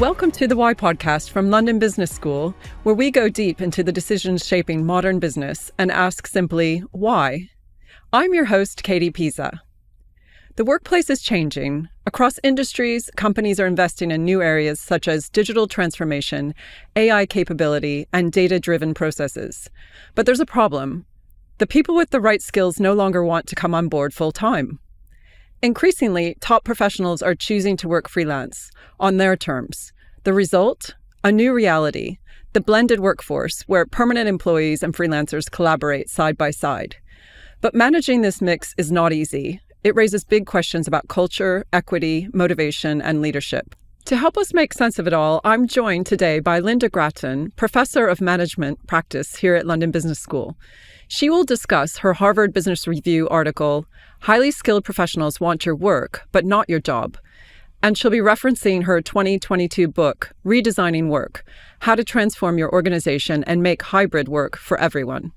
Welcome to the Why podcast from London Business School, where we go deep into the decisions shaping modern business and ask simply, why? I'm your host, Katie Pisa. The workplace is changing. Across industries, companies are investing in new areas such as digital transformation, AI capability, and data-driven processes. But there's a problem. The people with the right skills no longer want to come on board full-time. Increasingly, top professionals are choosing to work freelance, on their terms. The result? A new reality, the blended workforce, where permanent employees and freelancers collaborate side by side. But managing this mix is not easy. It raises big questions about culture, equity, motivation, and leadership. To help us make sense of it all, I'm joined today by Lynda Gratton, Professor of Management Practice here at London Business School. She will discuss her Harvard Business Review article, Highly Skilled Professionals Want Your Work, But Not Your Job. And she'll be referencing her 2022 book, Redesigning Work, How to Transform Your Organization and Make Hybrid Work for Everyone.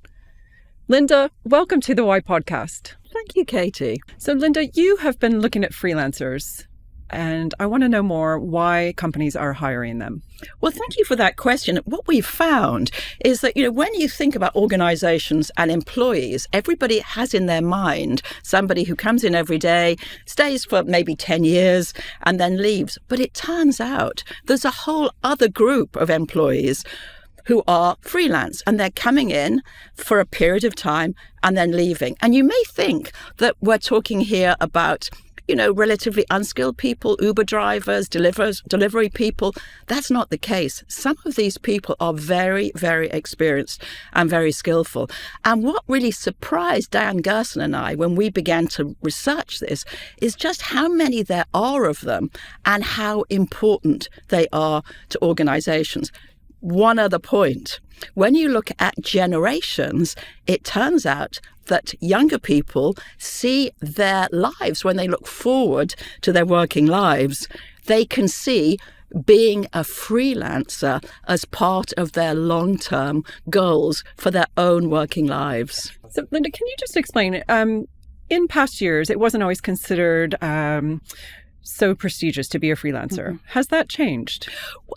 Lynda, welcome to the Why podcast. Thank you, Katie. So Lynda, you have been looking at freelancers, and I want to know more why companies are hiring them. Well, thank you for that question. What we've found is that, when you think about organizations and employees, everybody has in their mind somebody who comes in every day, stays for maybe 10 years, and then leaves. But it turns out there's a whole other group of employees who are freelance, and they're coming in for a period of time and then leaving. And you may think that we're talking here about relatively unskilled people, Uber drivers, delivery people. That's not the case. Some of these people are very, very experienced and very skillful. And what really surprised Diane Gerson and I when we began to research this is just how many there are of them and how important they are to organizations. One other point. When you look at generations, it turns out that younger people see their lives, when they look forward to their working lives, they can see being a freelancer as part of their long-term goals for their own working lives. So, Lynda, can you just explain, in past years, it wasn't always considered so prestigious to be a freelancer. Mm-hmm. Has that changed?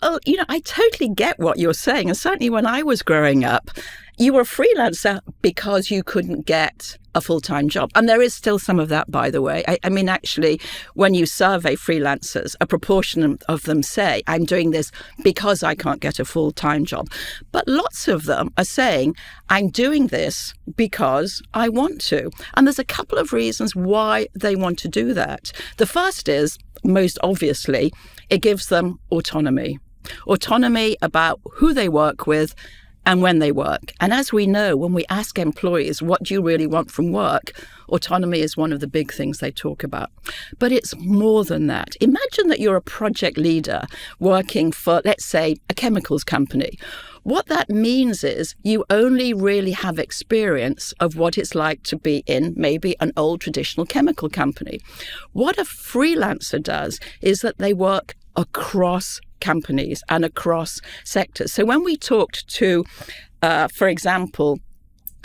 Well, I totally get what you're saying. And certainly when I was growing up, you were a freelancer because you couldn't get a full-time job. And there is still some of that, by the way. I mean, actually, when you survey freelancers, a proportion of them say, I'm doing this because I can't get a full-time job. But lots of them are saying, I'm doing this because I want to. And there's a couple of reasons why they want to do that. The first is, most obviously, it gives them autonomy. Autonomy about who they work with and when they work. And as we know, when we ask employees, what do you really want from work? Autonomy is one of the big things they talk about. But it's more than that. Imagine that you're a project leader working for, let's say, a chemicals company. What that means is you only really have experience of what it's like to be in maybe an old traditional chemical company. What a freelancer does is that they work across companies and across sectors. So when we talked to, for example,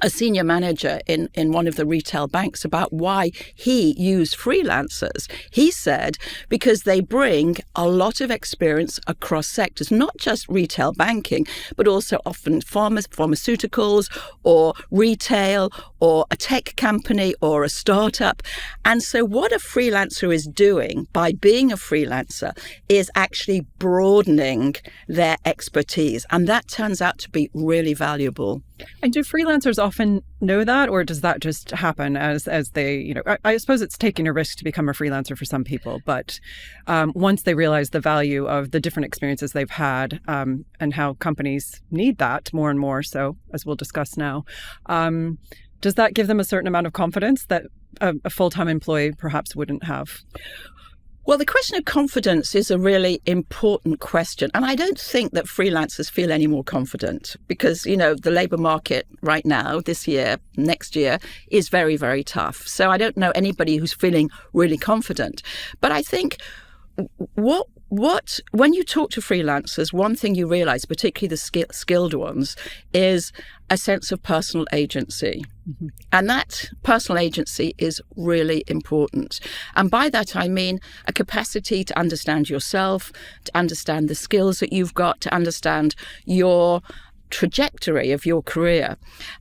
a senior manager in one of the retail banks about why he used freelancers, he said because they bring a lot of experience across sectors, not just retail banking, but also often pharmaceuticals or retail or a tech company or a startup. And so what a freelancer is doing by being a freelancer is actually broadening their expertise. And that turns out to be really valuable. And do freelancers often know that, or does that just happen as they, I suppose it's taking a risk to become a freelancer for some people, but once they realize the value of the different experiences they've had and how companies need that more and more, so as we'll discuss now, does that give them a certain amount of confidence that a full-time employee perhaps wouldn't have? Well, the question of confidence is a really important question. And I don't think that freelancers feel any more confident because, the labour market right now, this year, next year, is very, very tough. So I don't know anybody who's feeling really confident. But I think what when you talk to freelancers, one thing you realize, particularly the skilled ones, is a sense of personal agency. Mm-hmm. And that personal agency is really important. And by that, I mean a capacity to understand yourself, to understand the skills that you've got, to understand your trajectory of your career.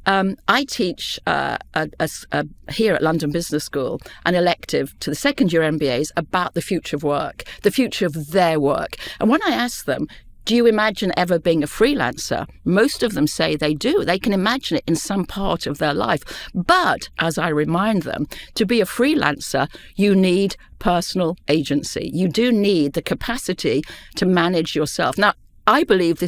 I teach here at London Business School an elective to the second year MBAs about the future of work, the future of their work. And when I ask them, do you imagine ever being a freelancer? Most of them say they do. They can imagine it in some part of their life. But as I remind them, to be a freelancer, you need personal agency. You do need the capacity to manage yourself. Now, I believe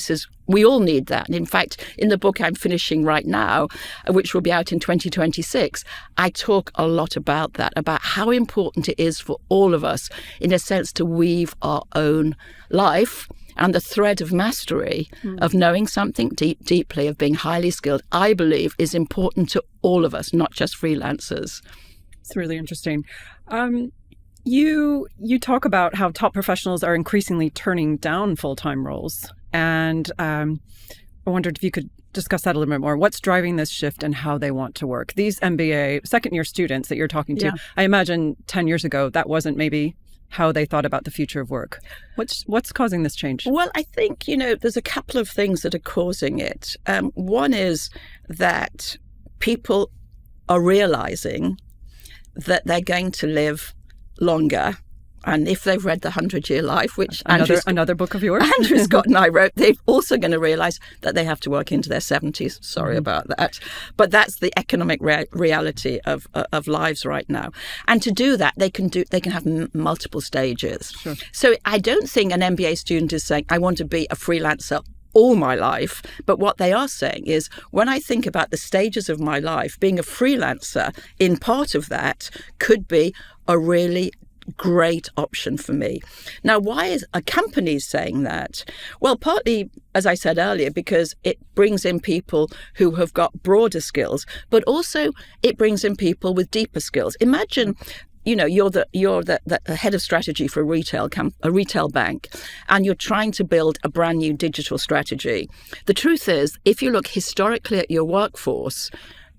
we all need that. And in fact, in the book I'm finishing right now, which will be out in 2026, I talk a lot about that, about how important it is for all of us, in a sense, to weave our own life. And the thread of mastery, of knowing something deeply, of being highly skilled, I believe is important to all of us, not just freelancers. It's really interesting. You talk about how top professionals are increasingly turning down full-time roles. And I wondered if you could discuss that a little bit more. What's driving this shift and how they want to work? These MBA second-year students that you're talking to, I imagine 10 years ago, that wasn't maybe how they thought about the future of work. What's causing this change? Well, I think, there's a couple of things that are causing it. One is that people are realizing that they're going to live longer. And if they've read The 100-Year Life, which another book of yours, Andrew Scott and I wrote, they're also going to realize that they have to work into their 70s. Sorry about that. But that's the economic reality of lives right now. And to do that, they can have multiple stages. Sure. So I don't think an MBA student is saying, I want to be a freelancer all my life. But what they are saying is, when I think about the stages of my life, being a freelancer in part of that could be a really great option for me. Now, why is a company saying that? Well, partly, as I said earlier, because it brings in people who have got broader skills, but also it brings in people with deeper skills. Imagine, you're the head of strategy for a retail bank, and you're trying to build a brand new digital strategy. The truth is, if you look historically at your workforce,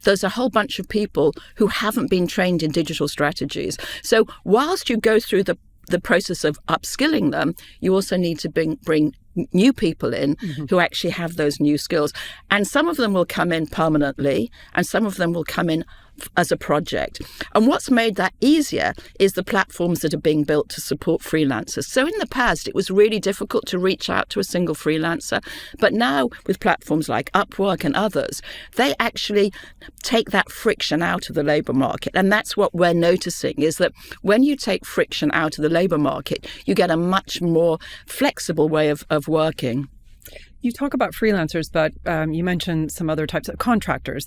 there's a whole bunch of people who haven't been trained in digital strategies. So whilst you go through the process of upskilling them, you also need to bring new people in who actually have those new skills. And some of them will come in permanently, and some of them will come in as a project. And what's made that easier is the platforms that are being built to support freelancers. So in the past, it was really difficult to reach out to a single freelancer. But now with platforms like Upwork and others, they actually take that friction out of the labor market. And that's what we're noticing, is that when you take friction out of the labor market, you get a much more flexible way of working. You talk about freelancers, but you mentioned some other types of contractors.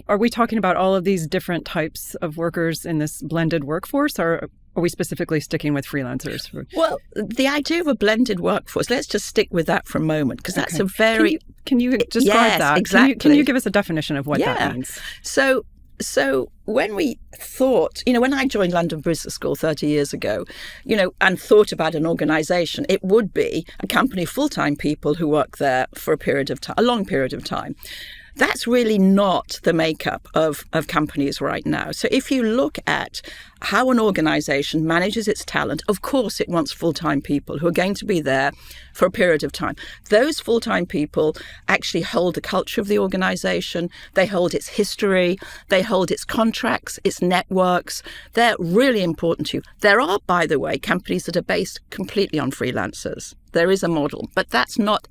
Are we talking about all of these different types of workers in this blended workforce, or are we specifically sticking with freelancers? Well, the idea of a blended workforce, let's just stick with that for a moment, because that's a very... Can you describe that? Exactly. Can you give us a definition of what that means? So when we thought, when I joined London Business School 30 years ago, and thought about an organisation, it would be a company of full-time people who work there for a long period of time. That's really not the makeup of companies right now. So if you look at how an organisation manages its talent, of course it wants full-time people who are going to be there for a period of time. Those full-time people actually hold the culture of the organisation. They hold its history. They hold its contracts, its networks. They're really important to you. There are, by the way, companies that are based completely on freelancers. There is a model, but that's not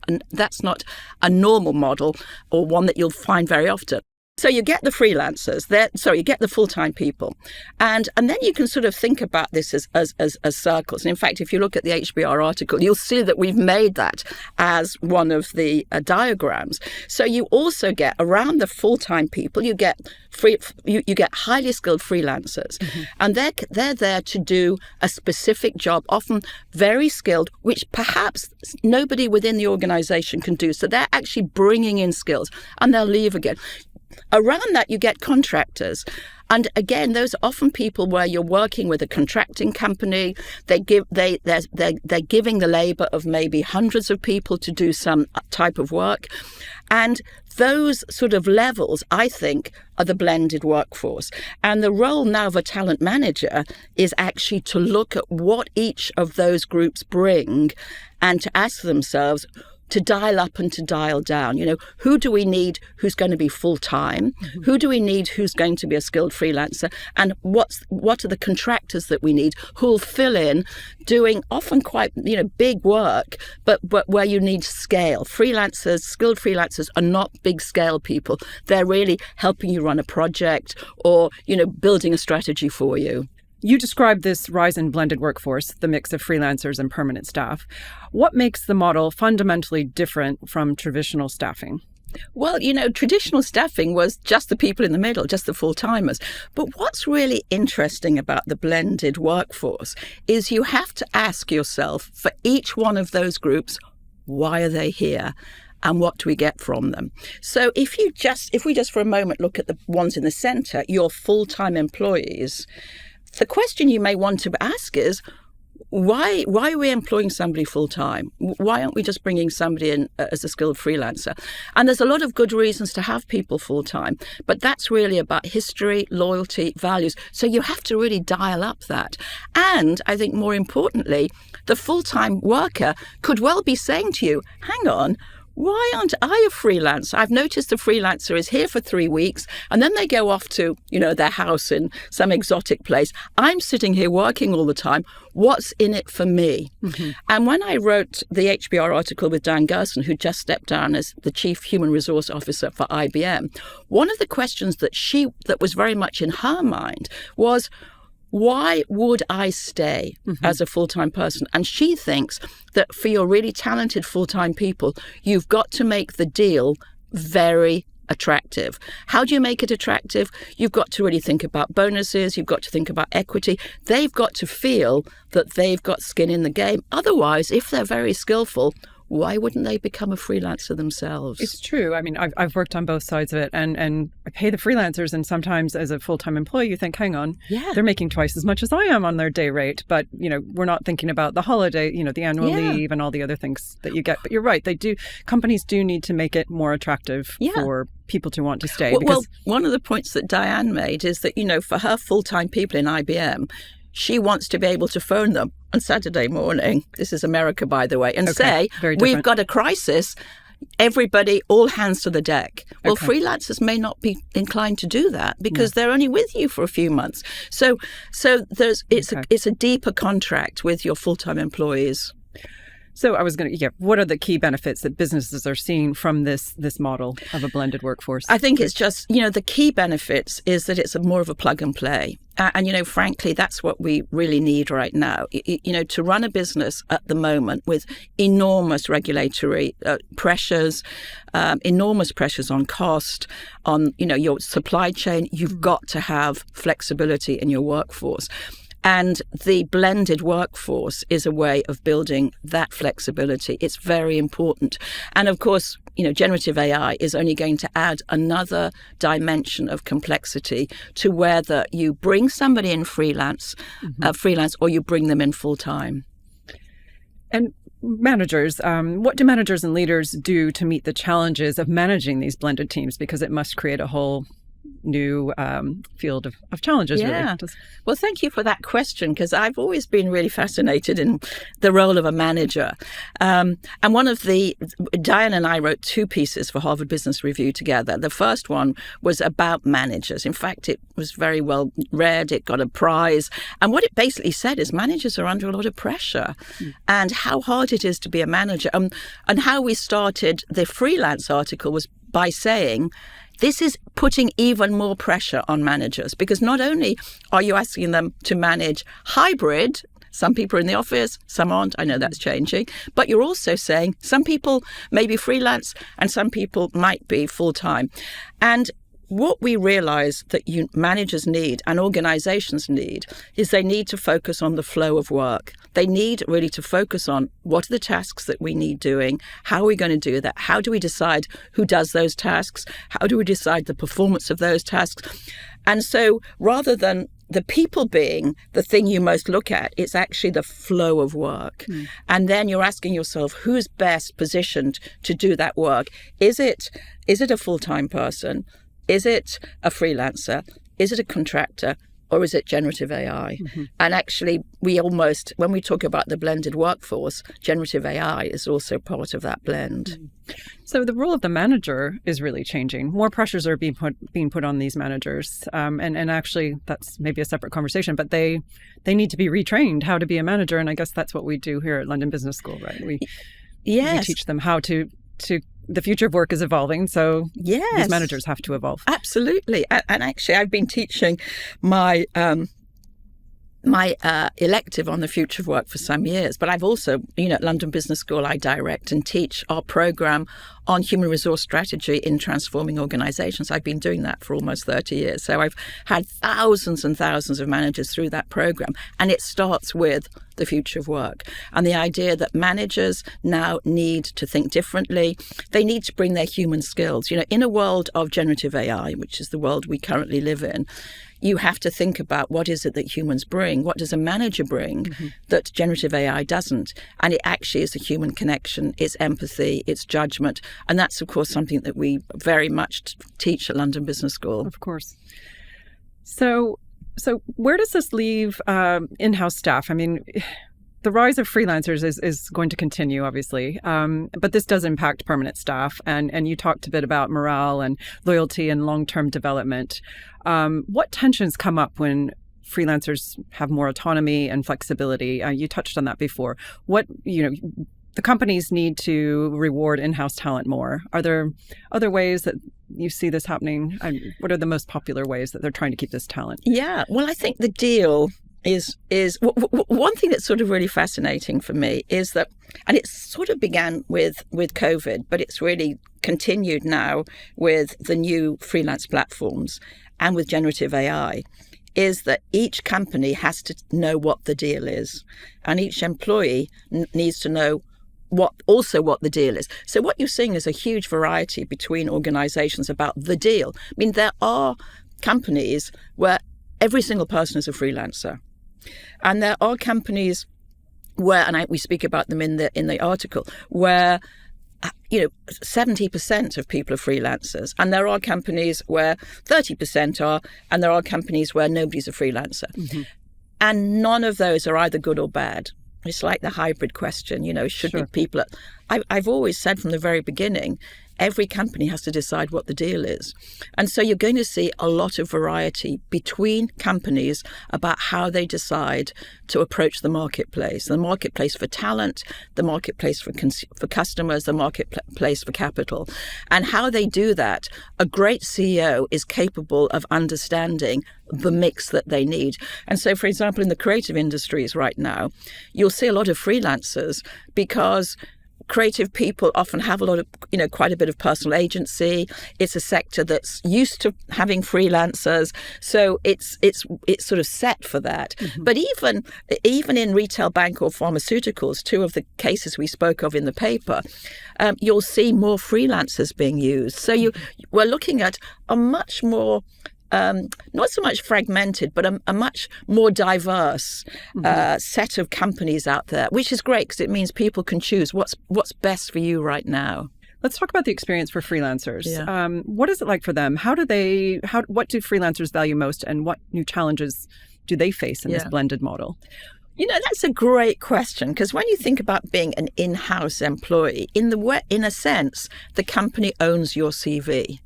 a normal model, or one that you'll find very often. So you get the freelancers, you get the full-time people. And then you can sort of think about this as circles. And in fact, if you look at the HBR article, you'll see that we've made that as one of the diagrams. So you also get, around the full-time people, you get highly skilled freelancers. And they're there to do a specific job, often very skilled, which perhaps nobody within the organization can do. So they're actually bringing in skills, and they'll leave again. around that, you get contractors. And again, those are often people where you're working with a contracting company. They're giving the labor of maybe hundreds of people to do some type of work. And those sort of levels, I think, are the blended workforce. And the role now of a talent manager is actually to look at what each of those groups bring and to ask themselves, to dial up and to dial down. Who do we need who's going to be full-time? Mm-hmm. Who do we need who's going to be a skilled freelancer? And what are the contractors that we need who'll fill in, doing often quite, big work, but where you need scale. Freelancers, skilled freelancers are not big scale people. They're really helping you run a project or, building a strategy for you. You described this rise in blended workforce, the mix of freelancers and permanent staff. What makes the model fundamentally different from traditional staffing? Well, traditional staffing was just the people in the middle, just the full-timers. But what's really interesting about the blended workforce is you have to ask yourself, for each one of those groups, why are they here? And what do we get from them? So if we just for a moment look at the ones in the center, your full-time employees, the question you may want to ask is, why are we employing somebody full-time? Why aren't we just bringing somebody in as a skilled freelancer? And there's a lot of good reasons to have people full-time, but that's really about history, loyalty, values. So you have to really dial up that. And I think more importantly, the full-time worker could well be saying to you, hang on, why aren't I a freelancer? I've noticed the freelancer is here for 3 weeks and then they go off to, their house in some exotic place. I'm sitting here working all the time. What's in it for me? Mm-hmm. And when I wrote the HBR article with Dan Gerson, who just stepped down as the Chief Human Resource Officer for IBM, one of the questions that was very much in her mind was, why would I stay as a full-time person? And she thinks that for your really talented full-time people, you've got to make the deal very attractive. How do you make it attractive? You've got to really think about bonuses. You've got to think about equity. They've got to feel that they've got skin in the game. Otherwise, if they're very skillful, why wouldn't they become a freelancer themselves? It's true. I mean, I've worked on both sides of it, and I pay the freelancers, and sometimes as a full-time employee, you think, hang on, they're making twice as much as I am on their day rate, but, we're not thinking about the holiday, the annual leave and all the other things that you get. But you're right, companies do need to make it more attractive for people to want to stay. Well, one of the points that Diane made is that, for her full-time people in IBM, she wants to be able to phone them on Saturday morning, this is America, by the way, and say, we've got a crisis, everybody, all hands to the deck. Well, freelancers may not be inclined to do that because they're only with you for a few months. So it's a deeper contract with your full-time employees. So I was going to, what are the key benefits that businesses are seeing from this model of a blended workforce? I think it's just, the key benefits is that it's more of a plug and play. And, frankly, that's what we really need right now. To run a business at the moment with enormous regulatory pressures, enormous pressures on cost, on, your supply chain, you've got to have flexibility in your workforce. And the blended workforce is a way of building that flexibility. It's very important. And of course, generative AI is only going to add another dimension of complexity to whether you bring somebody in freelance or you bring them in full time. And managers, what do managers and leaders do to meet the challenges of managing these blended teams? Because it must create a whole new field of challenges, really. Well, thank you for that question, because I've always been really fascinated in the role of a manager. And Diane and I wrote 2 pieces for Harvard Business Review together. The first one was about managers. In fact, it was very well read. It got a prize. And what it basically said is managers are under a lot of pressure and how hard it is to be a manager. And how we started the freelance article was by saying, this is putting even more pressure on managers, because not only are you asking them to manage hybrid, some people are in the office, some aren't, I know that's changing, but you're also saying some people may be freelance and some people might be full-time. And what we realize that managers need and organizations need is they need to focus on the flow of work. They need really to focus on what are the tasks that we need doing, how are we going to do that, how do we decide who does those tasks, how do we decide the performance of those tasks. And so rather than the people being the thing you most look at, it's actually the flow of work. And then you're asking yourself, who's best positioned to do that work? Is it a full-time person? Is it a freelancer? Is it a contractor? Or is it generative AI? And actually, when we talk about the blended workforce, generative AI is also part of that blend. So the role of the manager is really changing. More pressures are being put on these managers. And actually, that's maybe a separate conversation, but they need to be retrained how to be a manager. And I guess that's what we do here at London Business School, right? We teach them how to the future of work is evolving, so these managers have to evolve. Absolutely. And actually, I've been teaching my elective on the future of work for some years, but I've also, at London Business School, I direct and teach our program on human resource strategy in transforming organizations. I've been doing that for almost 30 years. So I've had thousands and thousands of managers through that program. And it starts with the future of work and the idea that managers now need to think differently. They need to bring their human skills. In a world of generative AI, which is the world we currently live in, you have to think about what is it that humans bring? What does a manager bring that generative AI doesn't? And it actually is a human connection. It's empathy, it's judgment. And that's, of course, something that we very much teach at London Business School. Of course. So where does this leave in-house staff? I mean, the rise of freelancers is going to continue, obviously, but this does impact permanent staff. And you talked a bit about morale and loyalty and long-term development. What tensions come up when freelancers have more autonomy and flexibility? You touched on that before. The companies need to reward in-house talent more. Are there other ways that you see this happening? What are the most popular ways that they're trying to keep this talent? Yeah, well, I think the deal is one thing that's sort of really fascinating for me is that, and it sort of began with COVID, but it's really continued now with the new freelance platforms and with generative AI, is that each company has to know what the deal is, and each employee needs to know what the deal is. So what you're seeing is a huge variety between organizations about the deal. I mean, there are companies where every single person is a freelancer. And there are companies where, and we speak about them in the article, where 70% of people are freelancers. And there are companies where 30% are, and there are companies where nobody's a freelancer. And none of those are either good or bad. It's like the hybrid question, should be people. I've always said from the very beginning, every company has to decide what the deal is. And so you're going to see a lot of variety between companies about how they decide to approach the marketplace for talent, the marketplace for customers, the marketplace for capital. And how they do that, a great CEO is capable of understanding the mix that they need. And so, for example, in the creative industries right now, you'll see a lot of freelancers because creative people often have a lot of, quite a bit of personal agency. It's a sector that's used to having freelancers, so it's sort of set for that. But even in retail, bank, or pharmaceuticals, two of the cases we spoke of in the paper, you'll see more freelancers being used. So we're looking at a much more not so much fragmented, but a much more diverse set of companies out there, which is great because it means people can choose what's best for you right now. Let's talk about the experience for freelancers. Yeah. What is it like for them? What do freelancers value most, and what new challenges do they face in this blended model? That's a great question, because when you think about being an in-house employee, in a sense, the company owns your CV.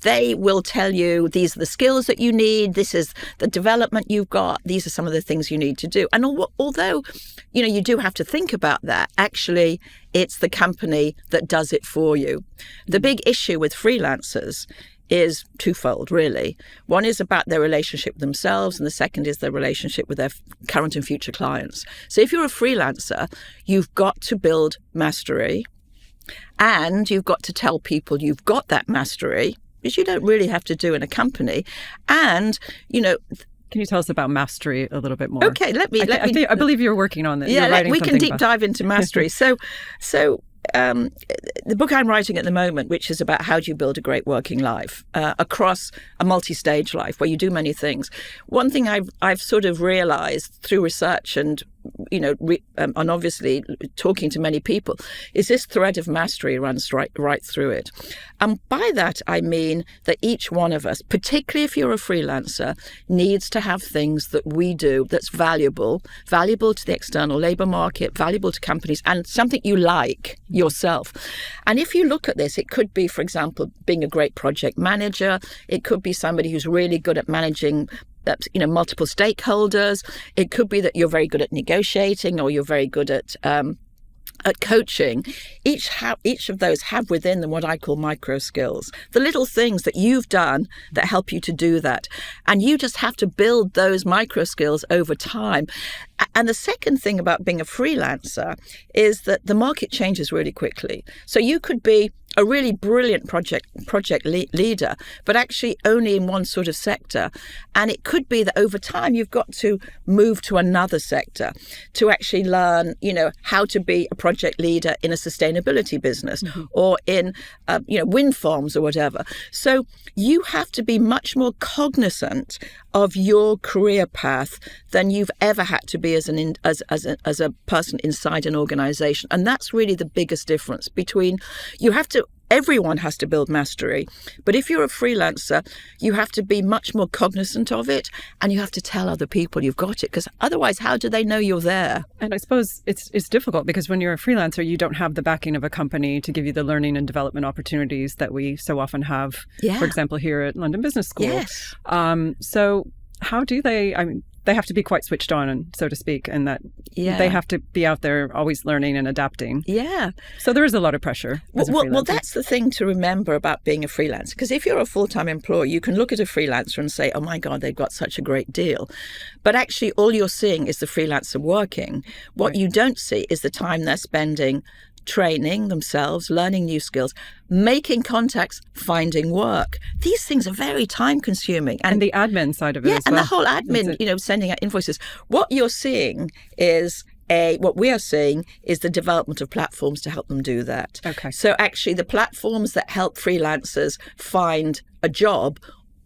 They will tell you, these are the skills that you need, this is the development you've got, these are some of the things you need to do. And although, you do have to think about that, actually, it's the company that does it for you. The big issue with freelancers is twofold, really. One is about their relationship with themselves, and the second is their relationship with their current and future clients. So if you're a freelancer, you've got to build mastery, and you've got to tell people you've got that mastery, which you don't really have to do in a company. And, can you tell us about mastery a little bit more? Okay, I believe you're working on it. Yeah, we can deep dive into mastery. So the book I'm writing at the moment, which is about how do you build a great working life across a multi-stage life where you do many things. One thing I've sort of realized through research and and obviously talking to many people, is this thread of mastery runs right through it. And by that, I mean that each one of us, particularly if you're a freelancer, needs to have things that we do that's valuable to the external labor market, valuable to companies, and something you like yourself. And if you look at this, it could be, for example, being a great project manager. It could be somebody who's really good at managing multiple stakeholders. It could be that you're very good at negotiating, or you're very good at coaching. Each of those have within them what I call micro skills, the little things that you've done that help you to do that. And you just have to build those micro skills over time. And the second thing about being a freelancer is that the market changes really quickly. So you could be a really brilliant project leader, but actually only in one sort of sector. And it could be that over time you've got to move to another sector to actually learn, how to be a project leader in a sustainability business, or in, wind farms or whatever. So you have to be much more cognizant of your career path than you've ever had to be as a person inside an organization. And that's really the biggest difference between everyone has to build mastery. But if you're a freelancer, you have to be much more cognizant of it, and you have to tell other people you've got it, because otherwise, how do they know you're there? And I suppose it's difficult because when you're a freelancer, you don't have the backing of a company to give you the learning and development opportunities that we so often have, for example, here at London Business School. Yes. So how do they, they have to be quite switched on, so to speak, and that they have to be out there always learning and adapting. Yeah. So there is a lot of pressure. Well, that's the thing to remember about being a freelancer. Because if you're a full-time employee, you can look at a freelancer and say, oh my God, they've got such a great deal. But actually, all you're seeing is the freelancer working. What you don't see is the time they're spending training themselves, learning new skills, making contacts, finding work. These things are very time consuming. And the admin side of it as well. And the whole admin, sending out invoices. What we are seeing is the development of platforms to help them do that. Okay. So actually the platforms that help freelancers find a job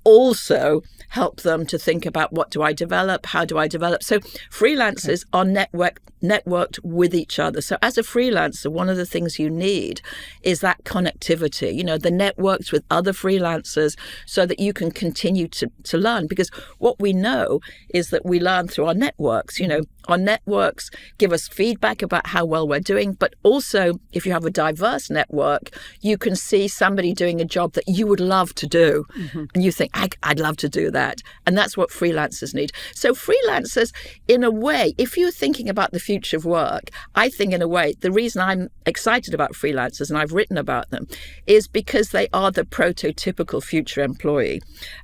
also help them to think about what do I develop, how do I develop. So freelancers are networked with each other. So as a freelancer, one of the things you need is that connectivity, the networks with other freelancers so that you can continue to learn. Because what we know is that we learn through our networks. Our networks give us feedback about how well we're doing, but also if you have a diverse network, you can see somebody doing a job that you would love to do. And you think, I'd love to do that. And that's what freelancers need. So freelancers, in a way, if you're thinking about the future of work, I think in a way, the reason I'm excited about freelancers, and I've written about them, is because they are the prototypical future employee.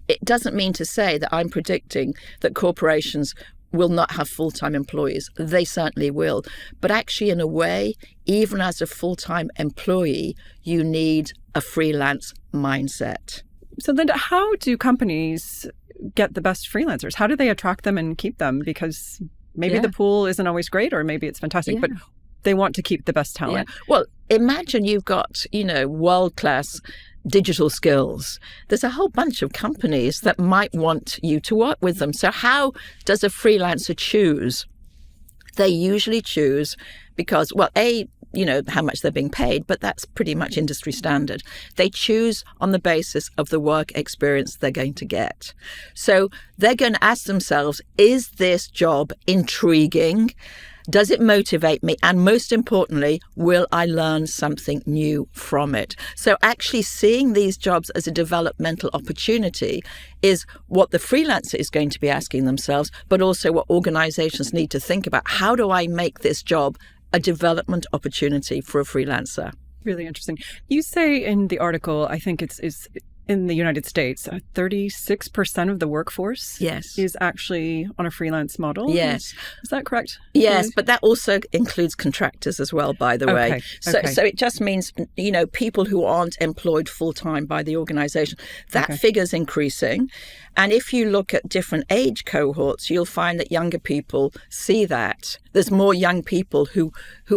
It doesn't mean to say that I'm predicting that corporations will not have full-time employees. They certainly will. But actually, in a way, even as a full-time employee, you need a freelance mindset. So Lynda, how do companies get the best freelancers? How do they attract them and keep them? Because maybe the pool isn't always great, or maybe it's fantastic, but they want to keep the best talent. Yeah. Well, imagine you've got, world-class digital skills. There's a whole bunch of companies that might want you to work with them. So how does a freelancer choose? They usually choose because, how much they're being paid, but that's pretty much industry standard. They choose on the basis of the work experience they're going to get. So they're going to ask themselves, is this job intriguing? Does it motivate me? And most importantly, will I learn something new from it? So actually seeing these jobs as a developmental opportunity is what the freelancer is going to be asking themselves, but also what organizations need to think about. How do I make this job a development opportunity for a freelancer? Really interesting. You say in the article, I think it's in the United States, 36% of the workforce Yes. is actually on a freelance model. Yes. Is that correct? Yes, but that also includes contractors as well, by the way. So it just means, people who aren't employed full-time by the organization. That figure's increasing. And if you look at different age cohorts, you'll find that younger people see that. There's more young people who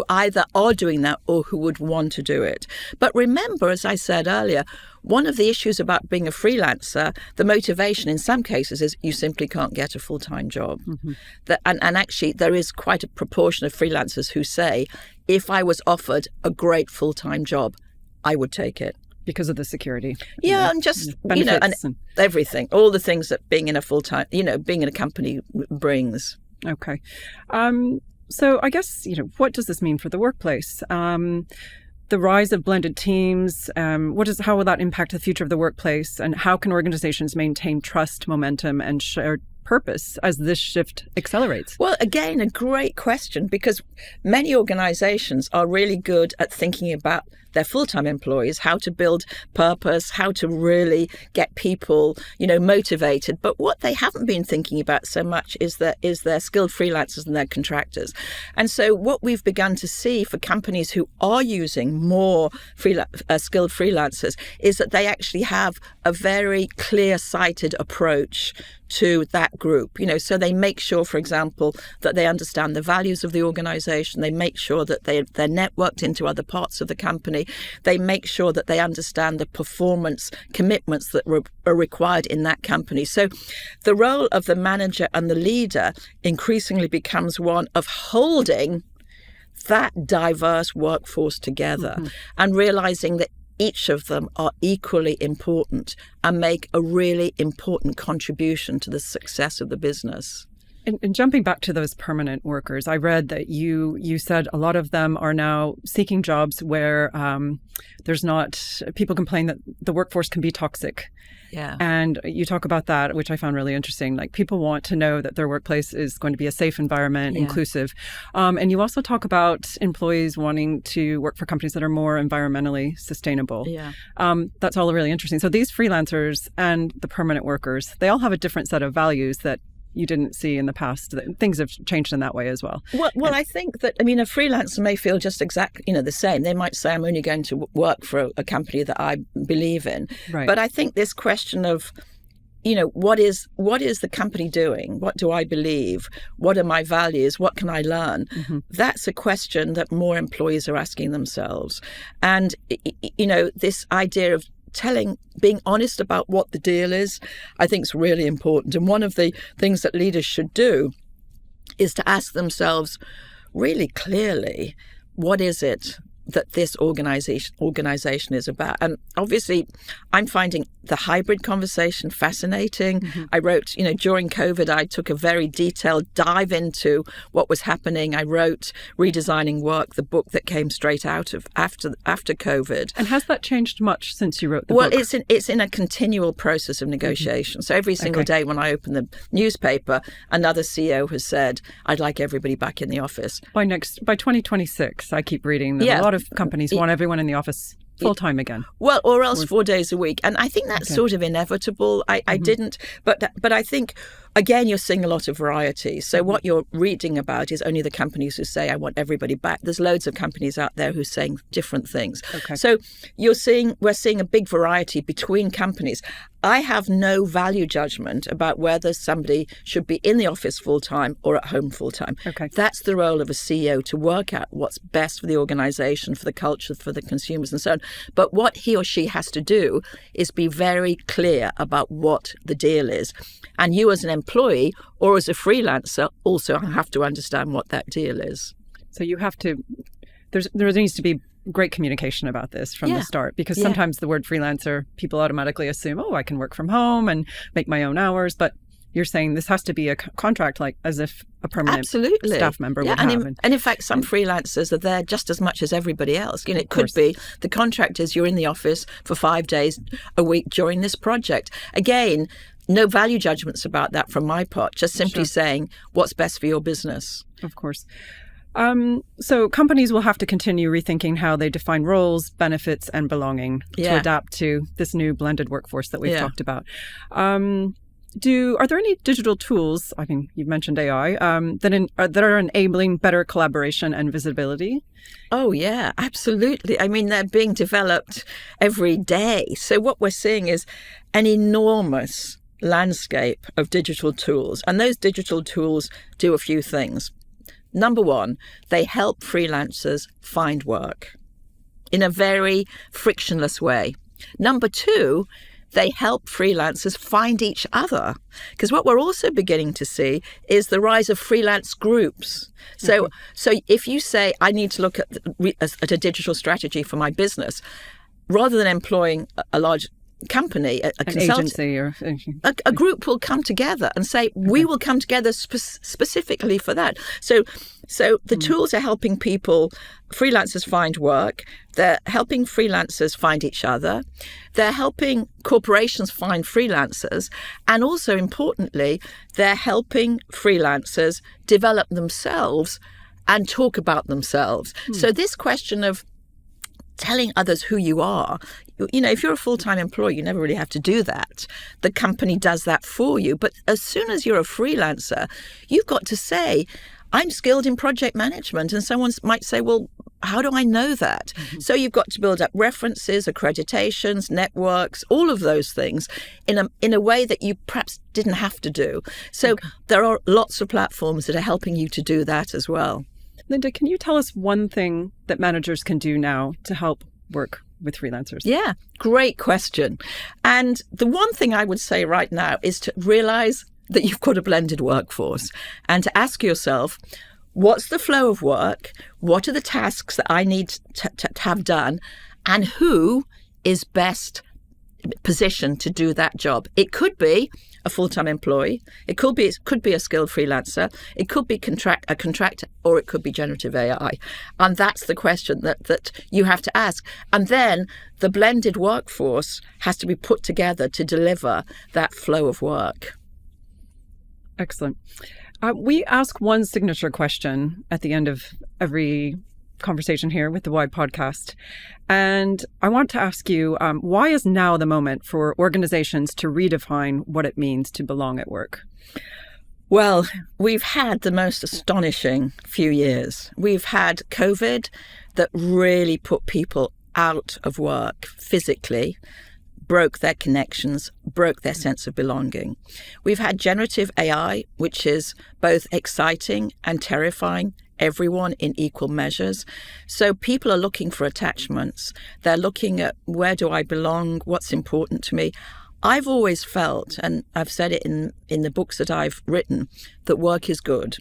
either are doing that or who would want to do it. But remember, as I said earlier, one of the issues about being a freelancer, the motivation in some cases is you simply can't get a full-time job. Mm-hmm. And actually, there is quite a proportion of freelancers who say, if I was offered a great full-time job, I would take it. Because of the security. Yeah, and just, and everything, all the things that being in a full-time, being in a company brings. Okay. So I guess, what does this mean for the workplace? The rise of blended teams, how will that impact the future of the workplace? And how can organizations maintain trust, momentum, and shared purpose as this shift accelerates? Well, again, a great question, because many organizations are really good at thinking about their full-time employees, how to build purpose, how to really get people, motivated. But what they haven't been thinking about so much is their skilled freelancers and their contractors. And so what we've begun to see for companies who are using more skilled freelancers is that they actually have a very clear-sighted approach to that group, so they make sure, for example, that they understand the values of the organization. They make sure that they're networked into other parts of the company. They make sure that they understand the performance commitments that are required in that company. So the role of the manager and the leader increasingly becomes one of holding that diverse workforce together and realizing that each of them are equally important and make a really important contribution to the success of the business. And jumping back to those permanent workers, I read that you said a lot of them are now seeking jobs where people complain that the workforce can be toxic. Yeah. And you talk about that, which I found really interesting. Like, people want to know that their workplace is going to be a safe environment, inclusive. And you also talk about employees wanting to work for companies that are more environmentally sustainable. Yeah. That's all really interesting. So these freelancers and the permanent workers, they all have a different set of values that you didn't see in the past. Things have changed in that way as well. Well, I think that, a freelancer may feel just exactly, the same. They might say, I'm only going to work for a company that I believe in. Right. But I think this question of, what is the company doing? What do I believe? What are my values? What can I learn? Mm-hmm. That's a question that more employees are asking themselves. And, this idea of being honest about what the deal is, I think is really important. And one of the things that leaders should do is to ask themselves really clearly, what is it that this organization is about? And obviously, I'm finding the hybrid conversation fascinating. Mm-hmm. I wrote, during COVID, I took a very detailed dive into what was happening. I wrote Redesigning Work, the book that came straight out of after COVID. And has that changed much since you wrote the book? Well, it's in a continual process of negotiation. Mm-hmm. So every single day when I open the newspaper, another CEO has said, I'd like everybody back in the office. By 2026, I keep reading that a lot of companies want everyone in the office full-time again. Well, or else 4 days a week. And I think that's sort of inevitable. I didn't, but I think, again, you're seeing a lot of variety. So what you're reading about is only the companies who say, I want everybody back. There's loads of companies out there who are saying different things. Okay. So we're seeing a big variety between companies. I have no value judgment about whether somebody should be in the office full-time or at home full-time. Okay. That's the role of a CEO, to work out what's best for the organization, for the culture, for the consumers and so on. But what he or she has to do is be very clear about what the deal is. And you as an employee or as a freelancer also have to understand what that deal is. So you have to, there needs to be great communication about this from the start, because sometimes the word freelancer, people automatically assume, I can work from home and make my own hours. But you're saying this has to be a contract, like as if a permanent staff member would have. And in fact, some freelancers are there just as much as everybody else. It could be the contract is you're in the office for 5 days a week during this project. Again, no value judgments about that from my part, just simply saying what's best for your business. Of course. So companies will have to continue rethinking how they define roles, benefits, and belonging to adapt to this new blended workforce that we've talked about. Are there any digital tools, I mean, you've mentioned AI, that are enabling better collaboration and visibility? Oh, yeah, absolutely. I mean, they're being developed every day. So what we're seeing is an enormous landscape of digital tools. And those digital tools do a few things. Number one, they help freelancers find work in a very frictionless way. Number two, they help freelancers find each other. Because what we're also beginning to see is the rise of freelance groups. So if you say, I need to look at a digital strategy for my business, rather than employing a large company, a agency, or a group will come together and say, we will come together specifically for that. So the tools are helping freelancers find work. They're helping freelancers find each other. They're helping corporations find freelancers. And also importantly, they're helping freelancers develop themselves and talk about themselves. So this question of telling others who you are, if you're a full-time employee, you never really have to do that. The company does that for you. But as soon as you're a freelancer, you've got to say, I'm skilled in project management. And someone might say, well, how do I know that? So you've got to build up references, accreditations, networks, all of those things in a way that you perhaps didn't have to do. So there are lots of platforms that are helping you to do that as well. Lynda, can you tell us one thing that managers can do now to help work with freelancers? Yeah, great question. And the one thing I would say right now is to realize that you've got a blended workforce and to ask yourself, what's the flow of work? What are the tasks that I need to have done? And who is best positioned to do that job? It could be a full-time employee. It could be a skilled freelancer. It could be a contractor, or it could be generative AI. And that's the question that you have to ask. And then the blended workforce has to be put together to deliver that flow of work. Excellent. We ask one signature question at the end of every conversation here with the Why podcast. And I want to ask you, why is now the moment for organizations to redefine what it means to belong at work? Well, we've had the most astonishing few years. We've had COVID that really put people out of work physically, broke their connections, broke their sense of belonging. We've had generative AI, which is both exciting and terrifying everyone in equal measures. So people are looking for attachments. They're looking at, where do I belong? What's important to me? I've always felt, and I've said it in the books that I've written, that work is good,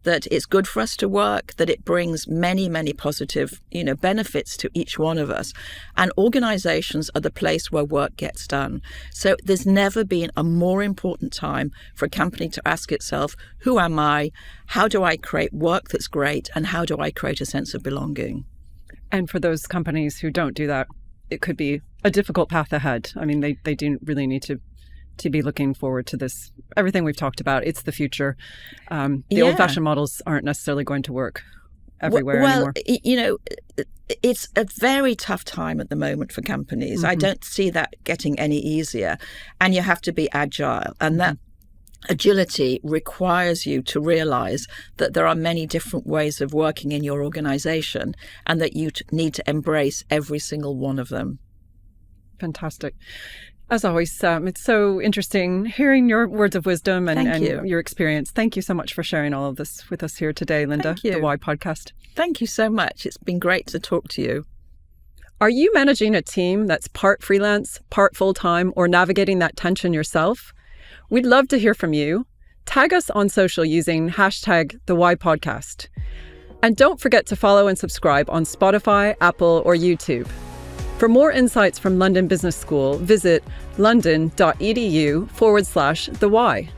that it's good for us to work, that it brings many, many positive, benefits to each one of us. And organizations are the place where work gets done. So there's never been a more important time for a company to ask itself, who am I? How do I create work that's great? And how do I create a sense of belonging? And for those companies who don't do that, it could be a difficult path ahead. I mean, they do really need to be looking forward to this. Everything we've talked about, it's the future. The old-fashioned models aren't necessarily going to work everywhere anymore. It's a very tough time at the moment for companies. I don't see that getting any easier. And you have to be agile. And that agility requires you to realize that there are many different ways of working in your organization and that you need to embrace every single one of them. Fantastic. As always, it's so interesting hearing your words of wisdom and your experience. Thank you so much for sharing all of this with us here today, Lynda, the Why podcast. Thank you so much. It's been great to talk to you. Are you managing a team that's part freelance, part full-time, or navigating that tension yourself? We'd love to hear from you. Tag us on social using hashtag the Why podcast. And don't forget to follow and subscribe on Spotify, Apple, or YouTube. For more insights from London Business School, visit london.edu/the why.